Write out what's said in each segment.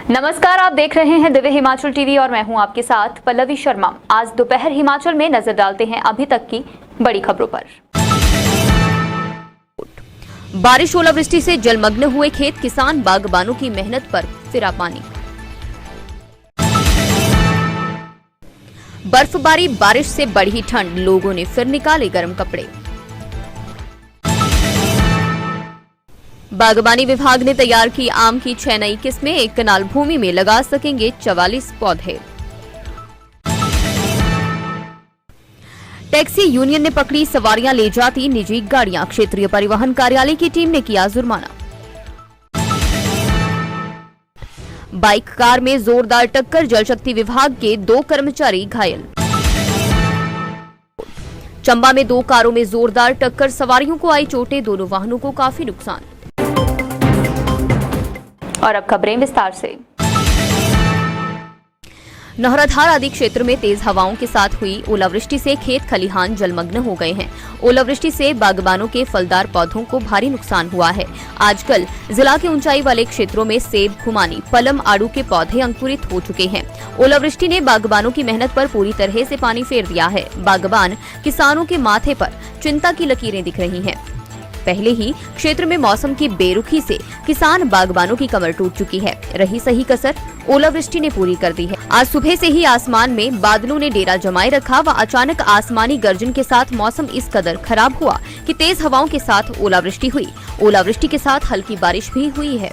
नमस्कार, आप देख रहे हैं दिव्य हिमाचल टीवी और मैं हूं आपके साथ पल्लवी शर्मा। आज दोपहर हिमाचल में नजर डालते हैं अभी तक की बड़ी खबरों पर। बारिश ओलावृष्टि से जलमग्न हुए खेत, किसान बागबानों की मेहनत पर फिरा पानी। बर्फबारी, बारिश से बढ़ी ठंड, लोगों ने फिर निकाले गर्म कपड़े। बागबानी विभाग ने तैयार की आम की 6 नई किस्में, 1 कनाल भूमि में लगा सकेंगे 44 पौधे। टैक्सी यूनियन ने पकड़ी सवारियां ले जाती निजी गाड़ियां, क्षेत्रीय परिवहन कार्यालय की टीम ने किया जुर्माना। बाइक कार में जोरदार टक्कर, जल शक्ति विभाग के 2 कर्मचारी घायल। चंबा में 2 कारों में जोरदार टक्कर, सवारियों को आई चोटें, दोनों वाहनों को काफी नुकसान। और अब खबरें विस्तार से। नहराधार आदि क्षेत्र में तेज हवाओं के साथ हुई ओलावृष्टि से खेत खलिहान जलमग्न हो गए हैं। ओलावृष्टि से बागबानों के फलदार पौधों को भारी नुकसान हुआ है। आजकल जिला के ऊंचाई वाले क्षेत्रों में सेब, खुमानी, पलम, आड़ू के पौधे अंकुरित हो चुके हैं। ओलावृष्टि ने बागबानों की मेहनत पर पूरी तरह से पानी फेर दिया है। बागबान किसानों के माथे पर चिंता की लकीरें दिख रही हैं। पहले ही क्षेत्र में मौसम की बेरुखी से किसान बागबानों की कमर टूट चुकी है। रही सही कसर ओलावृष्टि ने पूरी कर दी है। आज सुबह से ही आसमान में बादलों ने डेरा जमाए रखा व अचानक आसमानी गर्जन के साथ मौसम इस कदर खराब हुआ कि तेज हवाओं के साथ ओलावृष्टि हुई। ओलावृष्टि के साथ हल्की बारिश भी हुई है।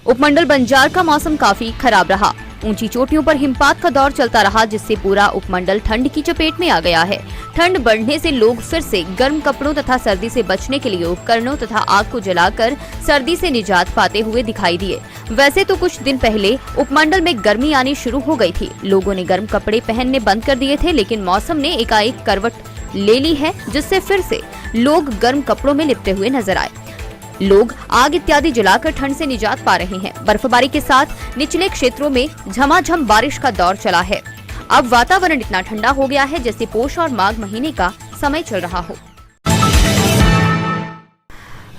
उपमंडल बंजार का मौसम काफी खराब रहा। ऊंची चोटियों पर हिमपात का दौर चलता रहा, जिससे पूरा उपमंडल ठंड की चपेट में आ गया है। ठंड बढ़ने से लोग फिर से गर्म कपड़ों तथा सर्दी से बचने के लिए उपकरणों तथा आग को जलाकर सर्दी से निजात पाते हुए दिखाई दिए। वैसे तो कुछ दिन पहले उपमंडल में गर्मी आनी शुरू हो गई थी। लोगों ने गर्म कपड़े पहनने बंद कर दिए थे, लेकिन मौसम ने एकाएक करवट ले ली है, जिससे फिर से लोग गर्म कपड़ों में लिपटे हुए नजर आए। लोग आग इत्यादि जलाकर ठंड से निजात पा रहे हैं। बर्फबारी के साथ निचले क्षेत्रों में झमाझम बारिश का दौर चला है। अब वातावरण इतना ठंडा हो गया है जैसे पोष और माघ महीने का समय चल रहा हो।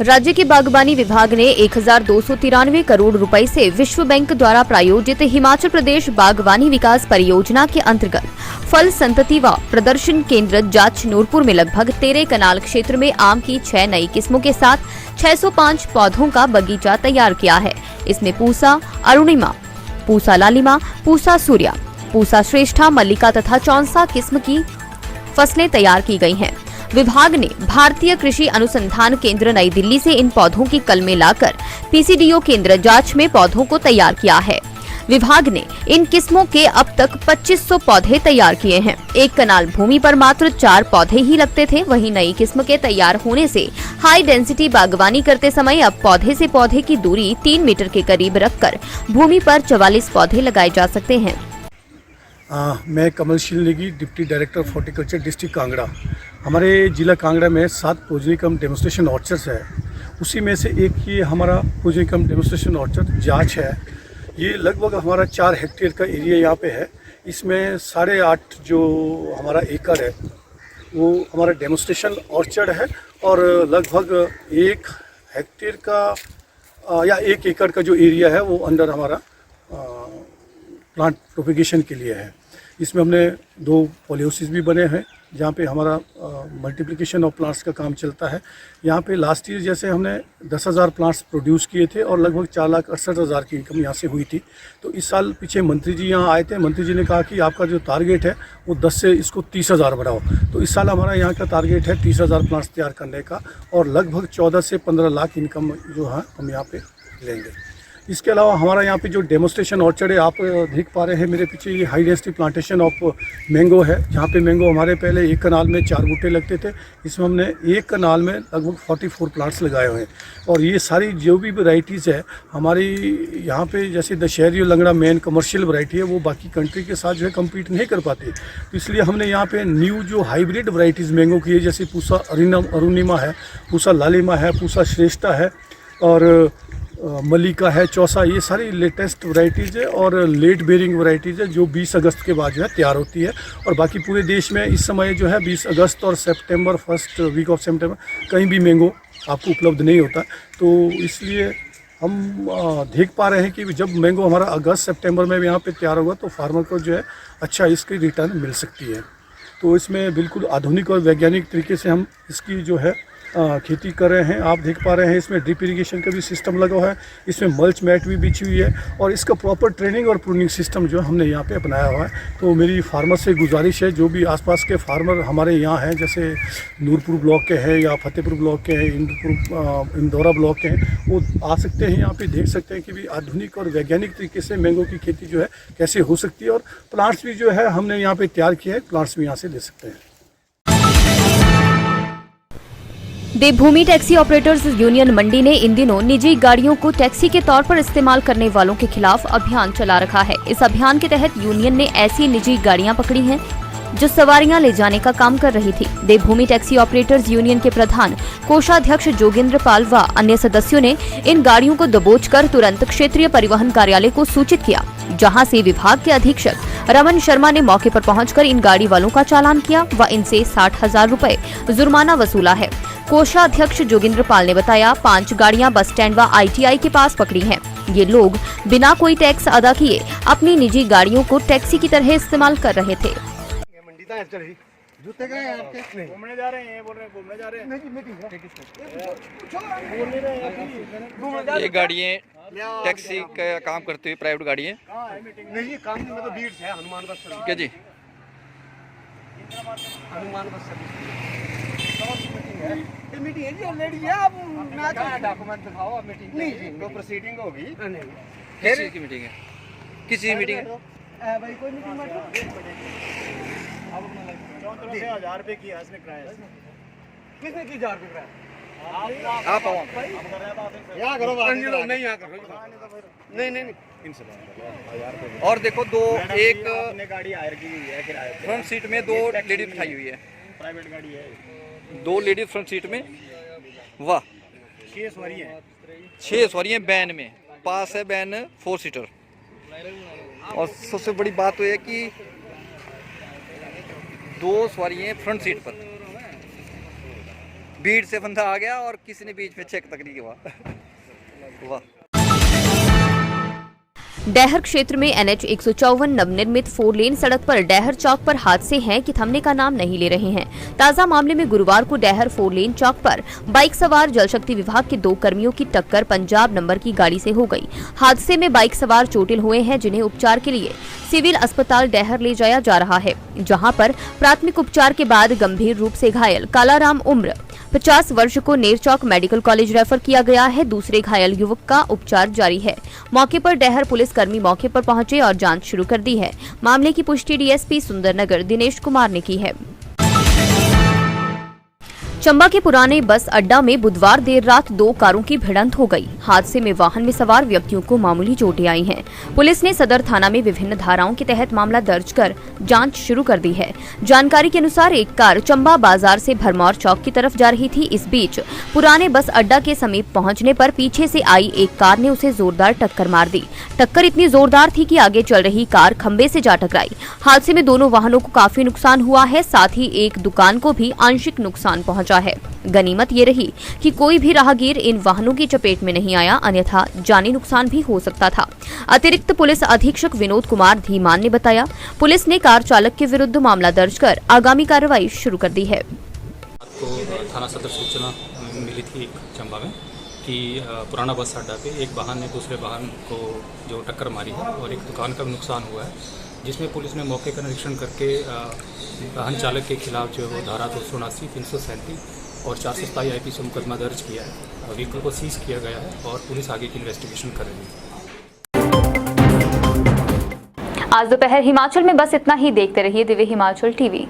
राज्य के बागबानी विभाग ने 1293 करोड़ रुपए से विश्व बैंक द्वारा प्रायोजित हिमाचल प्रदेश बागवानी विकास परियोजना के अंतर्गत फल संतति व प्रदर्शन केंद्र जाच नूरपुर में लगभग 13 कनाल क्षेत्र में आम की 6 नई किस्मों के साथ 605 पौधों का बगीचा तैयार किया है। इसमें पूसा अरुणिमा, पूसा लालिमा, पूसा सूर्या, पूसा श्रेष्ठा, मल्लिका तथा चौंसा किस्म की फसलें तैयार की गई हैं। विभाग ने भारतीय कृषि अनुसंधान केंद्र नई दिल्ली से इन पौधों की कलमें लाकर पीसीडीओ केंद्र जांच में पौधों को तैयार किया है। विभाग ने इन किस्मों के अब तक 2500 पौधे तैयार किए हैं। 1 कनाल भूमि पर मात्र 4 पौधे ही लगते थे। वहीं नई किस्म के तैयार होने से हाई डेंसिटी बागवानी करते समय अब पौधे से पौधे की दूरी 3 मीटर के करीब रखकर भूमि पर 44 पौधे लगाए जा सकते हैं। मैं कमल शील Negi, deputy director of horticulture district Kangra. हमारे जिला कांगड़ा में 7 पोजिकम डेमोस्ट्रेशन ऑर्चर्ड्स है। उसी में से एक ये हमारा पोजिकम डेमोस्ट्रेशन ऑर्चर्ड जांच है। ये लगभग हमारा 4 हेक्टेयर का एरिया यहाँ पे है। इसमें 8.5 जो हमारा एकड़ है वो हमारा डेमोस्ट्रेशन ऑर्चर्ड है और लगभग 1 हेक्टेयर का या 1 एकड़ का जो एरिया है वो अंडर हमारा प्लांट प्रोपिगेशन के लिए है। इसमें हमने 2 पॉलिहाउसेस भी बने हैं जहाँ पे हमारा मल्टीप्लिकेशन ऑफ प्लांट्स का काम चलता है। यहाँ पे लास्ट ईयर जैसे हमने 10,000 प्लांट्स प्रोड्यूस किए थे और लगभग 4,68,000 की इनकम यहाँ से हुई थी। तो इस साल पीछे मंत्री जी यहाँ आए थे। मंत्री जी ने कहा कि आपका जो टारगेट है वो 10 से इसको 30,000 बढ़ाओ। तो इस साल हमारा यहाँ का टारगेट है 30,000 प्लांट्स तैयार करने का और लगभग 14 से 15 लाख इनकम जो है हम यहाँ पे लेंगे। इसके अलावा हमारा यहाँ पे जो डेमोस्ट्रेशन ऑर्चर्ड है, आप देख पा रहे हैं मेरे पीछे, ये high density plantation of mango है। जहाँ पे मैंगो हमारे पहले 1 कनाल में 4 बूटे लगते थे, इसमें हमने 1 कनाल में लगभग 44 प्लांट्स लगाए हुए हैं। और ये सारी जो भी वैरायटीज़ है हमारी यहाँ पे, जैसे दशहरी और लंगड़ा मेन कमर्शियल वैरायटी है, वो बाकी कंट्री के साथ जो है कम्पीट नहीं कर पाती। तो इसलिए हमने यहाँ पे न्यू जो हाइब्रिड वैरायटीज़ मैंगो की है, जैसे पूसा अरुणिमा है, पूसा लालिमा है, पूसा श्रेष्ठा है और मल्लिका है, चौसा, ये सारी लेटेस्ट वैरायटीज़ है और लेट बेरिंग वैरायटीज़ है जो 20 अगस्त के बाद जो है तैयार होती है। और बाकी पूरे देश में इस समय जो है 20 अगस्त और सितंबर, फर्स्ट वीक ऑफ सितंबर कहीं भी मैंगो आपको उपलब्ध नहीं होता। तो इसलिए हम देख पा रहे हैं कि जब मैंगो हमारा अगस्त सितंबर में यहाँ पे तैयार होगा तो फार्मर को जो है अच्छा इसकी रिटर्न मिल सकती है। तो इसमें बिल्कुल आधुनिक और वैज्ञानिक तरीके से हम इसकी जो है खेती कर रहे हैं। आप देख पा रहे हैं इसमें ड्रिप इरिगेशन का भी सिस्टम लगा हुआ है, इसमें मल्च मैट भी बिछी हुई है और इसका प्रॉपर ट्रेनिंग और प्रूनिंग सिस्टम जो हमने यहाँ पे अपनाया हुआ है। तो मेरी फार्मर से गुजारिश है, जो भी आसपास के फार्मर हमारे यहाँ हैं, जैसे नूरपुर ब्लॉक के हैं या फतेहपुर ब्लॉक के हैं, इंदौरा ब्लॉक के हैं, वो आ सकते हैं यहाँ पे, देख सकते हैं कि भी आधुनिक और वैज्ञानिक तरीके से मैंगो की खेती जो है कैसे हो सकती है। और प्लांट्स भी जो है हमने यहाँ पे तैयार किए हैं, प्लांट्स भी यहाँ से ले सकते हैं। देवभूमि टैक्सी ऑपरेटर्स यूनियन मंडी ने इन दिनों निजी गाड़ियों को टैक्सी के तौर पर इस्तेमाल करने वालों के खिलाफ अभियान चला रखा है। इस अभियान के तहत यूनियन ने ऐसी निजी गाड़ियां पकड़ी हैं जो सवारियां ले जाने का काम कर रही थी। देवभूमि टैक्सी ऑपरेटर्स यूनियन के प्रधान कोषाध्यक्ष जोगेंद्र पाल व अन्य सदस्यों ने इन गाड़ियों को दबोचकर तुरंत क्षेत्रीय परिवहन कार्यालय को सूचित किया, जहां से विभाग के अधीक्षक रमन शर्मा ने मौके पर पहुंचकर इन गाड़ी वालों का चालान किया व इनसे 60,000 रुपए जुर्माना वसूला है। कोषाध्यक्ष जोगेंद्र पाल ने बताया, 5 गाड़ियां बस स्टैंड व ITI के पास पकड़ी हैं। ये लोग बिना कोई टैक्स अदा किए अपनी निजी गाड़ियों को टैक्सी की तरह इस्तेमाल कर रहे थे। जूते गए हैं आपके? नहीं। घूमने जा रहे हैं, बोल रहे हैं घूमने जा रहे हैं। नहीं मीटिंग है। ये गाड़ियाँ टैक्सी का काम करती हुई प्राइवेट गाड़ी है। नहीं ये काम नहीं, मतलब भीड़ है हनुमान बस सर्विस। ठीक है जी, हनुमान बस सर्विस ये मीटिंग है जी, ऑलरेडी है। अब मैं डॉक्यूमेंट दिखाओ, अब मीटिंग नहीं जी, तो प्रोसीडिंग होगी। नहीं किस चीज़ की मीटिंग है? किस चीज़ की मीटिंग है? भाई कोई मीटिंग अब 14,000 रुपये की इसने किराया। किसने की 1000 रुपये किराया? आप आओ। यहाँ करो नहीं, यहाँ करो नहीं और देखो एक गाड़ी हायर की हुई है किराए पे। फ्रंट सीट में 2 लेडीज बिठाई हुई है, प्राइवेट गाड़ी है। 2 लेडीज फ्रंट सीट में, वाह 6 सवारी है। 6 सवारियाँ बैन में, पास है बैन 4 सीटर। और सबसे बड़ी बात तो है कि 2 सवारियाँ फ्रंट सीट पर, भीड़ से बंदा आ गया और किसी ने बीच में चेक तक नहीं किया। वाह। डैहर क्षेत्र में NH 154 नवनिर्मित 4 लेन सड़क पर डैहर चौक पर हादसे हैं कि थमने का नाम नहीं ले रहे हैं। ताजा मामले में गुरुवार को डैहर 4 लेन चौक पर बाइक सवार जल शक्ति विभाग के 2 कर्मियों की टक्कर पंजाब नंबर की गाड़ी से हो गई। हादसे में बाइक सवार चोटिल हुए हैं, जिन्हें उपचार के लिए सिविल अस्पताल डैहर ले जाया जा रहा है, जहां पर प्राथमिक उपचार के बाद गंभीर रूप से घायल कालाराम उम्र 50 वर्ष को नेरचौक मेडिकल कॉलेज रेफर किया गया है। दूसरे घायल युवक का उपचार जारी है। मौके पर डैहर पुलिस कर्मी मौके पर पहुंचे और जांच शुरू कर दी है। मामले की पुष्टि DSP सुंदरनगर दिनेश कुमार ने की है। चंबा के पुराने बस अड्डा में बुधवार देर रात 2 कारों की भिड़ंत हो गई। हादसे में वाहन में सवार व्यक्तियों को मामूली चोटें आई हैं। पुलिस ने सदर थाना में विभिन्न धाराओं के तहत मामला दर्ज कर जांच शुरू कर दी है। जानकारी के अनुसार एक कार चंबा बाजार से भरमौर चौक की तरफ जा रही थी। इस बीच पुराने बस अड्डा के समीप पहुंचने पर पीछे से आई एक कार ने उसे जोरदार टक्कर मार दी। टक्कर इतनी जोरदार थी कि आगे चल रही कार खंबे से जा टकराई। हादसे में दोनों वाहनों को काफी नुकसान हुआ है, साथ ही एक दुकान को भी आंशिक नुकसान पहुंचा है। गनीमत ये रही कि कोई भी राहगीर इन वाहनों की चपेट में नहीं आया, अन्यथा जानी नुकसान भी हो सकता था। अतिरिक्त पुलिस अधीक्षक विनोद कुमार धीमान ने बताया, पुलिस ने कार चालक के विरुद्ध मामला दर्ज कर आगामी कार्रवाई शुरू कर दी है। तो थाना सदर सूचना मिली थी चंबा में कि पुराना बस अड्डा पे एक वाहन ने दूसरे वाहन को जो टक्कर मारी है और एक दुकान का भी नुकसान हुआ है, जिसमें पुलिस ने मौके का निरीक्षण करके वाहन चालक के खिलाफ जो है धारा 279, 337 और 427 IP से मुकदमा दर्ज किया है। व्हीकल को सीज किया गया है और पुलिस आगे की इन्वेस्टिगेशन कर रही है। आज दोपहर हिमाचल में बस इतना ही। देखते रहिए दिव्य हिमाचल TV।